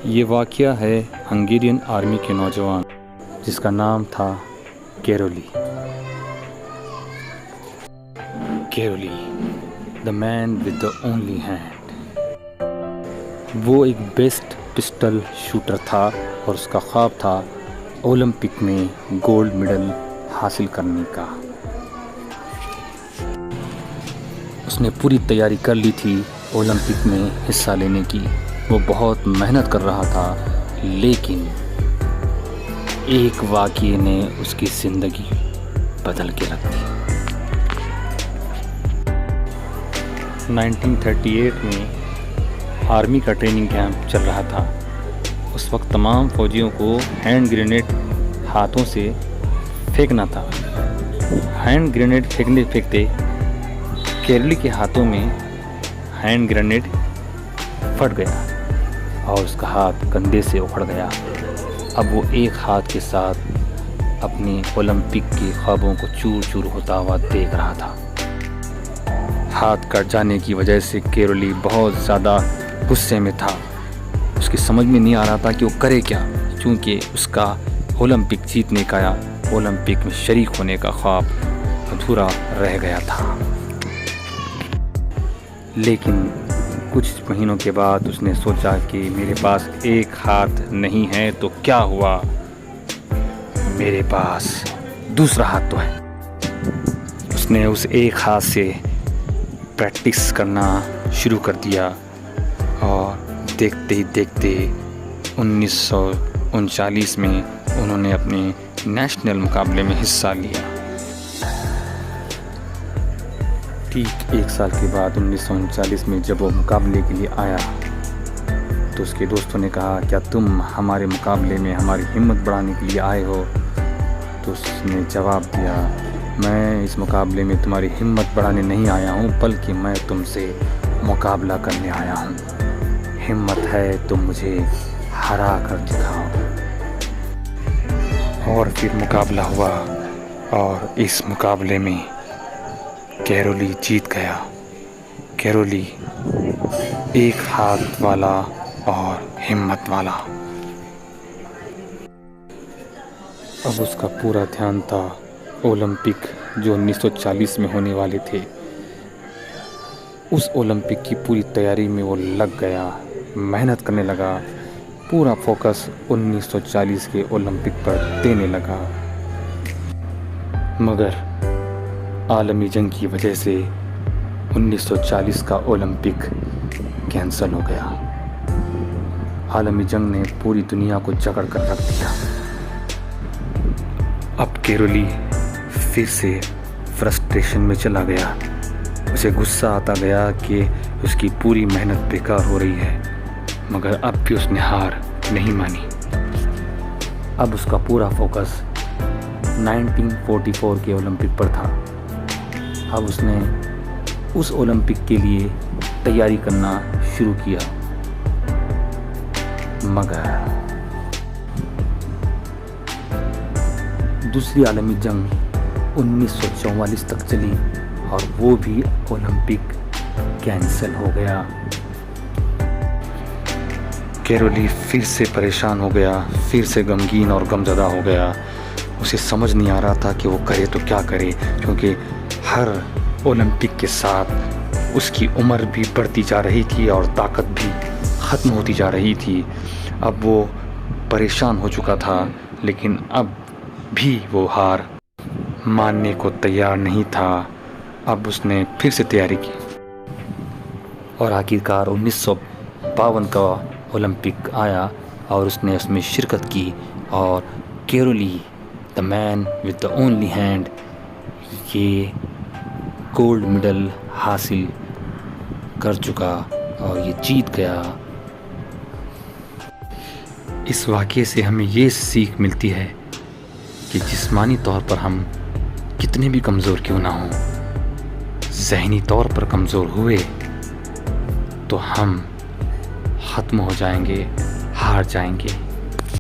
ये वाक़या है हंगेरियन आर्मी के नौजवान जिसका नाम था Caroli. Caroli, the man with the only hand. वो एक बेस्ट पिस्टल शूटर था और उसका ख्वाब था ओलंपिक में गोल्ड मेडल हासिल करने का। उसने पूरी तैयारी कर ली थी ओलंपिक में हिस्सा लेने की। वो बहुत मेहनत कर रहा था, लेकिन एक वाक़ये ने उसकी ज़िंदगी बदल के रख दी। 1938 में आर्मी का ट्रेनिंग कैंप चल रहा था। उस वक्त तमाम फ़ौजियों को हैंड ग्रेनेड हाथों से फेंकना था। हैंड ग्रेनेड फेंकते कैरोली के हाथों में हैंड ग्रेनेड फट गया और उसका हाथ कंधे से उखड़ गया। अब वो एक हाथ के साथ अपने ओलंपिक के ख्वाबों को चूर चूर होता हुआ देख रहा था। हाथ कट जाने की वजह से कैरोली बहुत ज़्यादा गुस्से में था। उसकी समझ में नहीं आ रहा था कि वो करे क्या, क्योंकि उसका ओलंपिक जीतने का या ओलंपिक में शरीक होने का ख्वाब अधूरा रह गया था। लेकिन कुछ महीनों के बाद उसने सोचा कि मेरे पास एक हाथ नहीं है तो क्या हुआ, मेरे पास दूसरा हाथ तो है। उसने उस एक हाथ से प्रैक्टिस करना शुरू कर दिया और देखते ही देखते 1939 में उन्होंने अपने नेशनल मुकाबले में हिस्सा लिया। ठीक एक साल के बाद 1939 में जब वो मुकाबले के लिए आया तो उसके दोस्तों ने कहा, क्या तुम हमारे मुकाबले में हमारी हिम्मत बढ़ाने के लिए आए हो? तो उसने जवाब दिया, मैं इस मुकाबले में तुम्हारी हिम्मत बढ़ाने नहीं आया हूँ, बल्कि मैं तुमसे मुकाबला करने आया हूँ। हिम्मत है तो मुझे हरा कर दिखाओ। और फिर मुकाबला हुआ और इस मुकाबले में कैरोली जीत गया। कैरोली एक हाथ वाला और हिम्मत वाला। अब उसका पूरा ध्यान था ओलंपिक जो 1940 में होने वाले थे। उस ओलंपिक की पूरी तैयारी में वो लग गया, मेहनत करने लगा, पूरा फोकस 1940 के ओलंपिक पर देने लगा। मगर आलमी जंग की वजह से 1940 का ओलंपिक कैंसिल हो गया। आलमी जंग ने पूरी दुनिया को जकड़ कर रख दिया। अब कैरोली फिर से फ्रस्ट्रेशन में चला गया। उसे गुस्सा आता गया कि उसकी पूरी मेहनत बेकार हो रही है, मगर अब भी उसने हार नहीं मानी। अब उसका पूरा फोकस 1944 के ओलंपिक पर था। अब उसने उस ओलंपिक के लिए तैयारी करना शुरू किया, मगर दूसरी आलमी जंग 1944 तक चली और वो भी ओलंपिक कैंसिल हो गया। कैरोली फिर से परेशान हो गया, फिर से गमगीन और गमज़दा हो गया। उसे समझ नहीं आ रहा था कि वो करे तो क्या करे, क्योंकि हर ओलंपिक के साथ उसकी उम्र भी बढ़ती जा रही थी और ताकत भी ख़त्म होती जा रही थी। अब वो परेशान हो चुका था, लेकिन अब भी वो हार मानने को तैयार नहीं था। अब उसने फिर से तैयारी की और आखिरकार 1952 का ओलंपिक आया और उसने उसमें शिरकत की। और Caroli, the man with the only hand, ये गोल्ड मेडल हासिल कर चुका और ये जीत गया। इस वाक़ये से हमें ये सीख मिलती है कि जिस्मानी तौर पर हम कितने भी कमज़ोर क्यों ना हों, ज़हनी तौर पर कमज़ोर हुए तो हम ख़त्म हो जाएंगे, हार जाएंगे।